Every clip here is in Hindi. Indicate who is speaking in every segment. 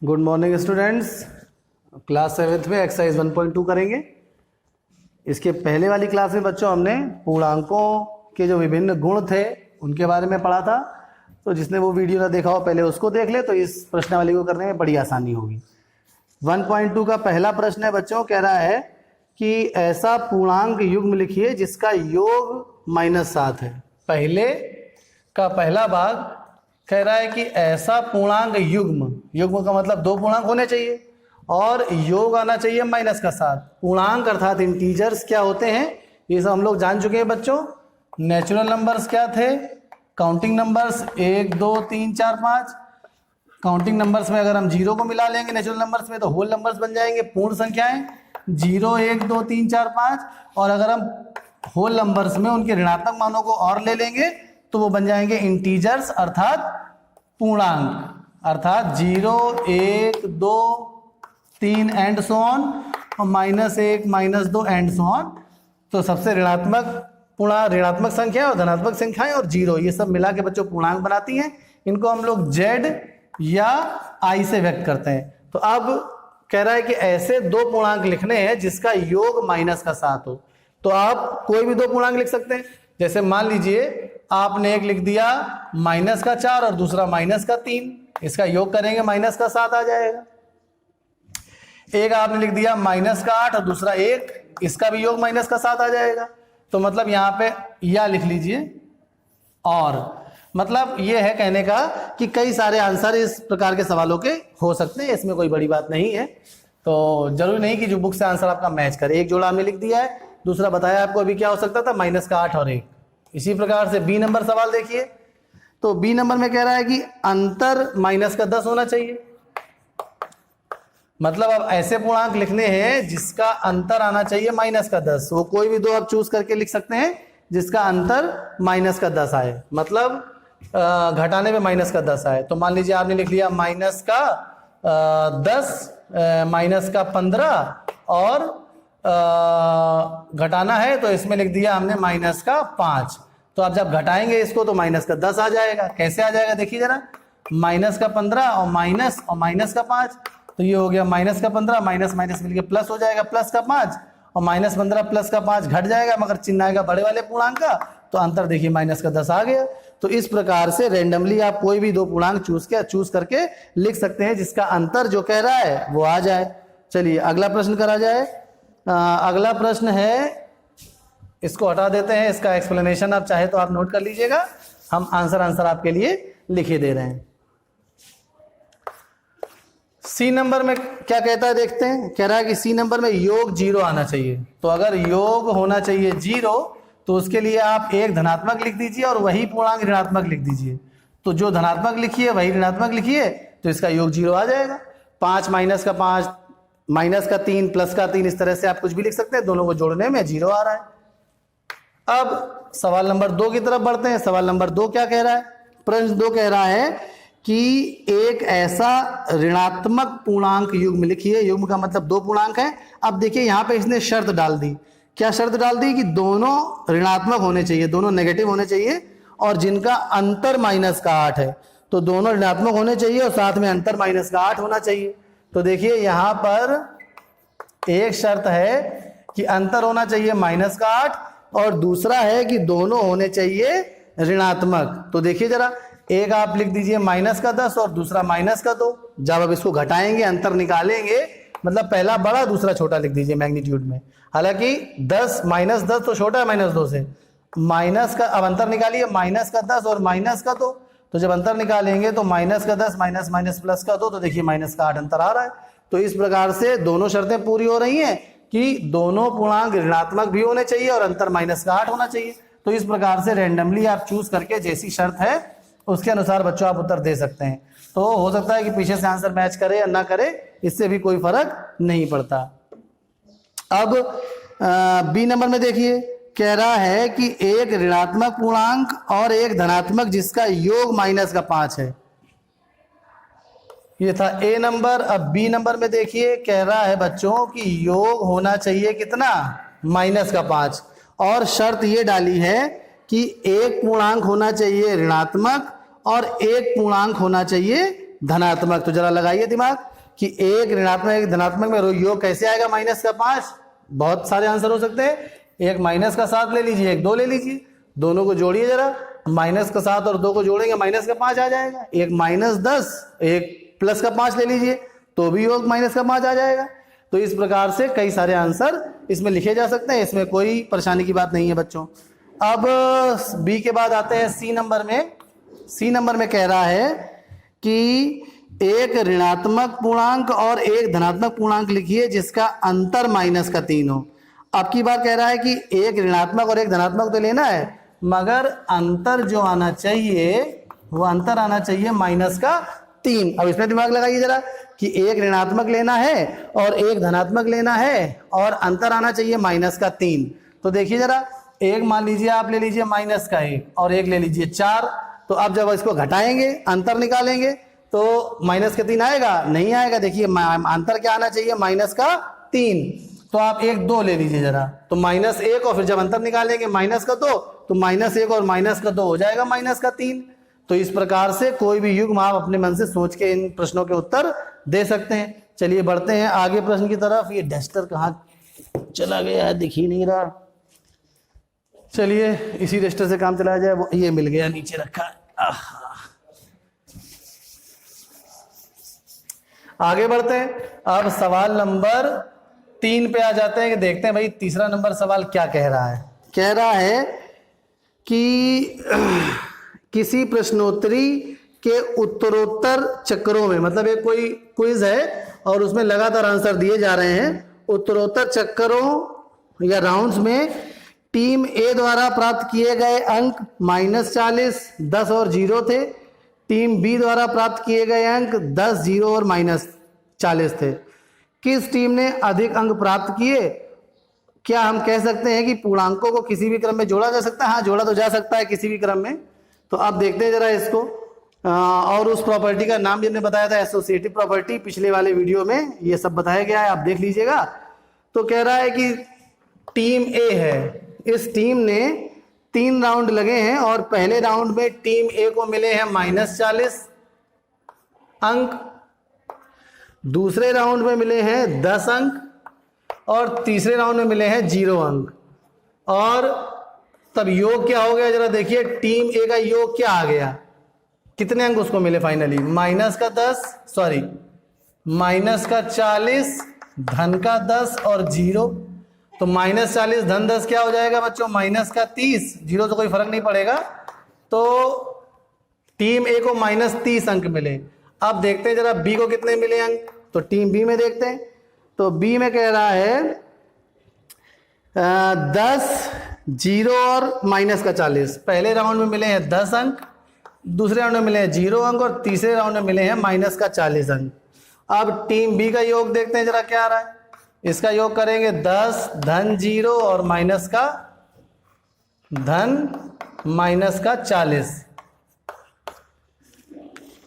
Speaker 1: Good morning students. Class 7th में एक्सरसाइज 1.2 करेंगे। इसके पहले वाली क्लास में बच्चों हमने पूर्णांकों के जो विभिन्न गुण थे उनके बारे में पढ़ा था। तो जिसने वो वीडियो ना देखा हो पहले उसको देख ले, तो इस प्रश्नावली को करने में बड़ी आसानी होगी। 1.2 का पहला प्रश्न है बच्चों, कह रहा है कि ऐसा पूर्णांक युग्म लिखिए जिसका योग -7 है। पहले का पहला भाग कह रहा है कि ऐसा पूर्णांक युग्म, युग्म का मतलब दो पूर्णांक होने चाहिए और योग आना चाहिए -7। पूर्णांक अर्थात इंटीजर्स क्या होते हैं ये सब हम लोग जान चुके हैं बच्चों। नेचुरल नंबर्स क्या थे, काउंटिंग नंबर्स 1 2 3 4 5। काउंटिंग नंबर्स में अगर हम 0 को मिला लेंगे नेचुरल नंबर्स में तो होल नंबर्स बन जाएंगे, पूर्ण संख्याएं 0 1 2 3 4 5। और अगर हम होल नंबर्स में उनके ऋणात्मक मानों को और ले लेंगे तो वो बन जाएंगे इंटीजर्स अर्थात पूर्णांक, अर्थात 0 1 2 3 एंड सो ऑन और -1 -2 एंड सो ऑन। तो सबसे ऋणात्मक संख्या और धनात्मक संख्याएं और 0 ये सब मिला के बच्चों पूर्णांक बनाती हैं। इनको हम लोग Z या I से व्यक्त करते हैं। तो अब कह रहा है कि ऐसे दो पूर्णांक लिखने हैं जिसका योग -7 हो। तो आप कोई भी दो पूर्णांक लिख सकते हैं। जैसे मान लीजिए आपने एक लिख दिया -4 और दूसरा -3, इसका योग करेंगे -7 आ जाएगा। एक आपने लिख दिया -8 और दूसरा 1, इसका भी योग -7 आ जाएगा। तो मतलब यहाँ पे या लिख लीजिए। और मतलब ये है कहने का कि कई सारे आंसर इस प्रकार के सवालों के हो सकते हैं, इसमें कोई बड़ी बात नहीं है। तो जरूरी नहीं कि जो बुक से आंसर आपका मैच करे। एक जोड़ा हमने लिख दिया है, दूसरा बताया आपको अभी क्या हो सकता था -8 और 1। इसी प्रकार से बी नंबर सवाल देखिए। तो बी नंबर में कह रहा है कि अंतर -10 होना चाहिए। मतलब अब ऐसे पूर्णांक लिखने हैं जिसका अंतर आना चाहिए -10। वो कोई भी दो आप चूज करके लिख सकते हैं जिसका अंतर -10 आए, मतलब घटाने में -10 आए। तो मान लीजिए आपने लिख लिया -10 -15 और घटाना है तो इसमें लिख दिया हमने -5। तो आप जब घटाएंगे इसको तो -10 आ जाएगा। कैसे आ जाएगा देखिए जरा, -15 और -5। तो ये हो गया -15 माइनस मिलके प्लस हो जाएगा +5 और -15 +5 घट जाएगा, मगर चिन्ह आएगा बड़े वाले पूर्णांक का। तो अंतर देखिए -10 आ गया। तो इस प्रकार से रेंडमली आप कोई भी दो पूर्णांक चूज करके लिख सकते हैं जिसका अंतर जो कह रहा है वो आ जाए। चलिए अगला प्रश्न करा जाए। अगला प्रश्न है, इसको हटा देते हैं, इसका एक्सप्लेनेशन आप चाहे तो आप नोट कर लीजिएगा, हम आंसर आपके लिए लिखे दे रहे हैं। सी नंबर में क्या कहता है देखते हैं। कह रहा है कि सी नंबर में योग 0 आना चाहिए। तो अगर योग होना चाहिए 0 तो उसके लिए आप एक धनात्मक लिख दीजिए और वही पूर्णांक ऋणात्मक लिख दीजिए। तो जो धनात्मक लिखिए वही ऋणात्मक लिखिए तो इसका योग 0 आ जाएगा। 5 -5 -3 +3, इस तरह से आप कुछ भी लिख सकते हैं। दोनों को जोड़ने में 0 आ रहा है। अब सवाल नंबर 2 की तरफ बढ़ते हैं। सवाल नंबर 2 क्या कह रहा है। प्रश्न 2 कह रहा है कि एक ऐसा ऋणात्मक पूर्णांक युग्म लिखिए। युग्म का मतलब दो पूर्णांक है। अब देखिए यहाँ पे इसने शर्त डाल दी। क्या शर्त डाल दी कि दोनों ऋणात्मक होने चाहिए, दोनों नेगेटिव होने चाहिए और जिनका अंतर -8 है। तो दोनों ऋणात्मक होने चाहिए और साथ में अंतर -8 होना चाहिए। तो देखिए यहाँ पर एक शर्त है कि अंतर होना चाहिए -8 और दूसरा है कि दोनों होने चाहिए ऋणात्मक। तो देखिए जरा, एक आप लिख दीजिए -10 और दूसरा -2। जब अब इसको घटाएंगे अंतर निकालेंगे, मतलब पहला बड़ा दूसरा छोटा लिख दीजिए मैग्नीट्यूड में। हालांकि 10 -10 तो छोटा है -2 से। माइनस का अब अंतर निकालिए, -10 और -2। तो जब अंतर निकालेंगे तो -10 माइनस +2, तो देखिए -8 अंतर आ रहा है। तो इस प्रकार से दोनों शर्तें पूरी हो रही हैं कि दोनों पूर्णांक ऋणात्मक भी होने चाहिए और अंतर -8 होना चाहिए। तो इस प्रकार से रेंडमली आप चूज करके जैसी शर्त है उसके अनुसार बच्चों आप उत्तर दे सकते हैं। तो हो सकता है कि पीछे से आंसर मैच करे या ना करे, इससे भी कोई फर्क नहीं पड़ता। अब बी नंबर में देखिए, कह रहा है कि एक ऋणात्मक पूर्णांक और एक धनात्मक जिसका योग -5 है। ये था ए नंबर। अब बी नंबर में देखिए, कह रहा है बच्चों कि योग होना चाहिए कितना, -5। और शर्त ये डाली है कि एक पूर्णांक होना चाहिए ऋणात्मक और एक पूर्णांक होना चाहिए धनात्मक। तो जरा लगाइए दिमाग कि एक ऋणात्मक एक धनात्मक में योग कैसे आएगा माइनस का 5। बहुत सारे आंसर हो सकते हैं, एक माइनस का 7 ले लीजिए, एक 2 ले लीजिए, दोनों को जोड़िए जरा, माइनस का 7 और 2 को जोड़ेंगे माइनस का 5 आ जाएगा। एक -10 एक प्लस का 5 ले लीजिए तो भी योग माइनस का 5 आ जाएगा। तो इस प्रकार से कई सारे आंसर इसमें लिखे जा सकते हैं, इसमें कोई परेशानी की बात नहीं है बच्चों। अब बी के बाद आते हैं सी नंबर में। सी नंबर में कह रहा है कि एक ऋणात्मक पूर्णांक और एक धनात्मक पूर्णांक लिखिए जिसका अंतर -3 हो। अब की बार कह रहा है कि एक ऋणात्मक और एक धनात्मक तो लेना है, मगर अंतर जो आना चाहिए वो अंतर आना चाहिए -3। अब इसमें दिमाग लगाइए जरा कि एक ऋणात्मक लेना है और एक धनात्मक लेना है और अंतर आना चाहिए -3। तो देखिए जरा, एक मान लीजिए आप ले लीजिए -1 और एक ले लीजिए 4। तो अब जब इसको घटाएंगे अंतर निकालेंगे तो -3 आएगा? नहीं आएगा। देखिए अंतर क्या आना चाहिए? -3। तो आप 1 2 ले लीजिए जरा, तो -1 और फिर जब अंतर निकालेंगे -2 तो -1 और -2 हो जाएगा -3। तो इस प्रकार से कोई भी युग्म आप अपने मन से सोच के इन प्रश्नों के उत्तर दे सकते हैं। चलिए बढ़ते हैं आगे प्रश्न की तरफ। ये डस्टर कहाँ चला गया है, दिख ही नहीं रहा। चलिए इसी डस्टर से काम चलाया जाए। वो ये मिल गया, नीचे रखा है। आगे बढ़ते हैं। अब सवाल नंबर 3 पे आ जाते हैं कि देखते हैं भाई तीसरा नंबर सवाल क्या कह रहा है। कह रहा है कि किसी प्रश्नोत्तरी के उत्तरोत्तर चक्रों में, मतलब एक कोई क्विज है और उसमें लगातार आंसर दिए जा रहे हैं। उत्तरोत्तर चक्रों या राउंड्स में टीम ए द्वारा प्राप्त किए गए अंक -40, 10 और 0 थे। टीम बी द्वारा प्राप्त किए गए अंक 10, 0 और -40 थे। किस टीम ने अधिक अंक प्राप्त किए? क्या हम कह सकते हैं कि पूर्णांकों को किसी भी क्रम में जोड़ा जा सकता है? हाँ, जोड़ा तो जा सकता है किसी भी क्रम में। तो अब देखते हैं जरा इसको। और उस प्रॉपर्टी का नाम जिन्होंने बताया था एसोसिएटिव प्रॉपर्टी, पिछले वाले वीडियो में ये सब बताया गया है, आप देख लीजिएगा। तो कह रहा है कि टीम ए है, इस टीम ने 3 राउंड लगे हैं और पहले राउंड में टीम ए को मिले हैं -40 अंक, दूसरे राउंड में मिले हैं 10 अंक और तीसरे राउंड में मिले हैं 0 अंक। और तब योग क्या हो गया जरा देखिए, टीम ए का योग क्या आ गया, कितने अंक उसको मिले फाइनली? -40, धन का 10 और 0। तो -40 धन 10 क्या हो जाएगा बच्चों? -30। 0 तो कोई फर्क नहीं पड़ेगा। तो टीम ए को -30 अंक मिले। अब देखते हैं जरा बी को कितने मिले अंक। तो टीम बी में देखते हैं। तो बी में कह रहा है 10, 0 और -40। पहले राउंड में मिले हैं 10 अंक, दूसरे राउंड में मिले हैं 0 अंक और तीसरे राउंड में मिले हैं -40 अंक। अब टीम बी का योग देखते हैं जरा क्या आ रहा है। इसका योग करेंगे 10, धन 0 और -40।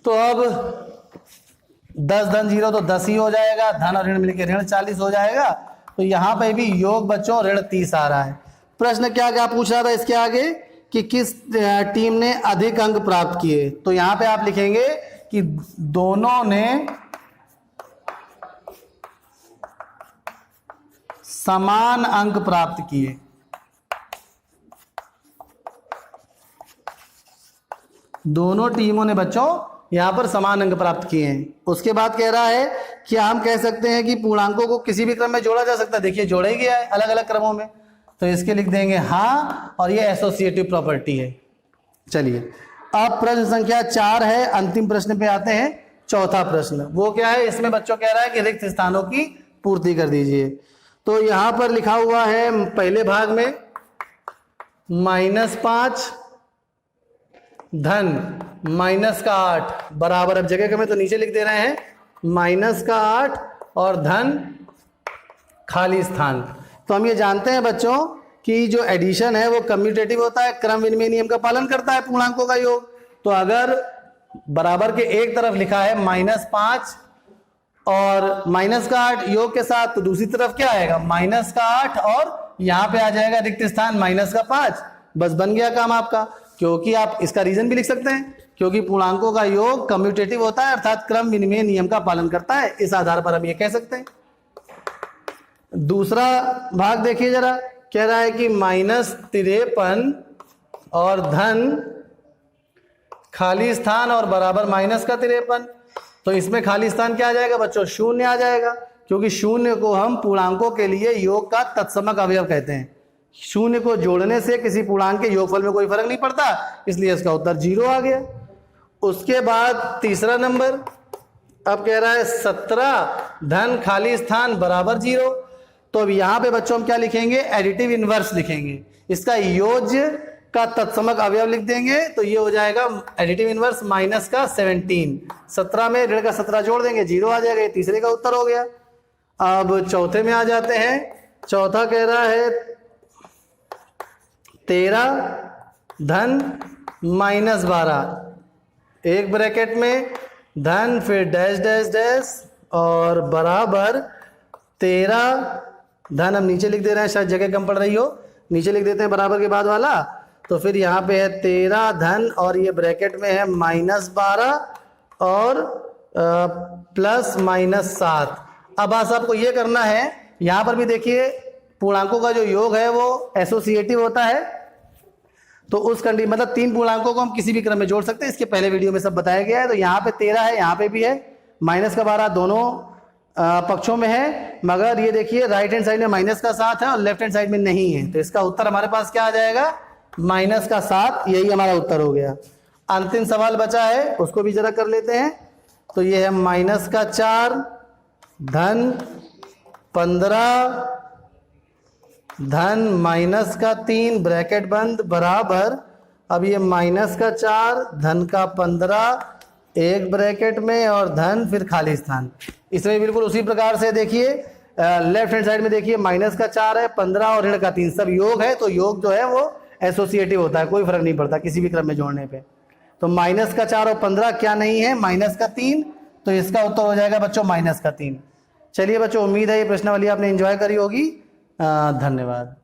Speaker 1: तो अब 10 धन 0 तो 10 ही हो जाएगा, धन और ऋण मिलकर ऋण 40 हो जाएगा। तो यहां पे भी योग बच्चों ऋण 30 आ रहा है। प्रश्न क्या क्या पूछ रहा था इसके आगे कि किस टीम ने अधिक अंक प्राप्त किए। तो यहां पे आप लिखेंगे कि दोनों ने समान अंक प्राप्त किए। दोनों टीमों ने बच्चों यहां पर समान अंक प्राप्त किए हैं। उसके बाद कह रहा है कि हम कह सकते हैं कि पूर्णांकों को किसी भी क्रम में जोड़ा जा सकता है। देखिए जोड़ा ही गया है अलग अलग क्रमों में, तो इसके लिख देंगे हाँ, और ये एसोसिएटिव प्रॉपर्टी है। चलिए अब प्रश्न संख्या 4 है, अंतिम प्रश्न पे आते हैं। चौथा प्रश्न वो क्या है, इसमें बच्चों कह रहा है कि रिक्त स्थानों की पूर्ति कर दीजिए। तो यहां पर लिखा हुआ है पहले भाग में -5 धन -8 बराबर, अब जगह कम है तो नीचे लिख दे रहे हैं -8 और धन खाली स्थान। तो हम ये जानते हैं बच्चों कि जो एडिशन है वो कम्यूटेटिव होता है, क्रम विनिमय नियम का पालन करता है पूर्णांकों का योग। तो अगर बराबर के एक तरफ लिखा है -5 और -8 योग के साथ, तो दूसरी तरफ क्या आएगा -8 और यहां पे आ जाएगा रिक्त स्थान -5। बस बन गया काम आपका, क्योंकि आप इसका रीजन भी लिख सकते हैं क्योंकि पूर्णांकों का योग कम्यूटेटिव होता है, अर्थात क्रम विनिमय नियम का पालन करता है। इस आधार पर हम ये कह सकते हैं। दूसरा भाग देखिए जरा, कह रहा है कि -53 और धन खाली स्थान और बराबर -53। तो इसमें खाली स्थान क्या आ जाएगा बच्चों? शून्य आ जाएगा, क्योंकि शून्य को हम पूर्णांकों के लिए योग का तत्समक अवयव कहते हैं। शून्य को जोड़ने से किसी पूर्णांक के योगफल में कोई फर्क नहीं पड़ता, इसलिए इसका उत्तर 0 आ गया। उसके बाद तीसरा नंबर अब कह रहा है 17 धन खाली स्थान बराबर 0। तो अब यहां पे बच्चों हम क्या लिखेंगे? एडिटिव इनवर्स लिखेंगे। इसका योज्य का तत्समक अवयव लिख देंगे, तो ये हो जाएगा एडिटिव इनवर्स -17। 17 में ऋण का 17 जोड़ देंगे, 0 आ जाएगा। ये तीसरे का उत्तर हो गया। अब चौथे में आ जाते हैं। चौथा कह रहा है 13 धन -12, एक ब्रैकेट में धन फिर डैश डैश डैश और बराबर 13 धन, हम नीचे लिख दे रहे हैं, शायद जगह कम पड़ रही हो, नीचे लिख देते हैं बराबर के बाद वाला। तो फिर यहाँ पे है 13 धन और ये ब्रैकेट में है -12 और +-7। अब बस आपको ये करना है, यहाँ पर भी देखिए पूर्णांकों का जो योग है वो एसोसिएटिव होता है। तो उस कंडीशन मतलब 3 पूर्णांकों को हम किसी भी क्रम में जोड़ सकते हैं, इसके पहले वीडियो में सब बताया गया है। तो यहाँ पे 13 है, यहाँ पे भी है, -12 दोनों पक्षों में है, मगर ये देखिए राइट हैंड साइड में -7 है और लेफ्ट हैंड साइड में नहीं है। तो इसका उत्तर हमारे पास क्या आ जाएगा? -7। यही हमारा उत्तर हो गया। अंतिम सवाल बचा है, उसको भी जरा कर लेते हैं। तो ये है -4 धन 15 धन -3 ब्रैकेट बंद बराबर, अब ये -4 धन का 15 एक ब्रैकेट में और धन फिर खाली स्थान। इसमें बिल्कुल उसी प्रकार से देखिए लेफ्ट हैंड साइड में देखिए -4 है, 15 और ऋण का 3 सब योग है। तो योग जो है वो एसोसिएटिव होता है, कोई फर्क नहीं पड़ता किसी भी क्रम में जोड़ने पे। तो -4 और 15 क्या नहीं है? -3। तो इसका उत्तर हो जाएगा बच्चों -3। चलिए बच्चों, उम्मीद है ये प्रश्नावली आपने एंजॉय करी होगी। धन्यवाद।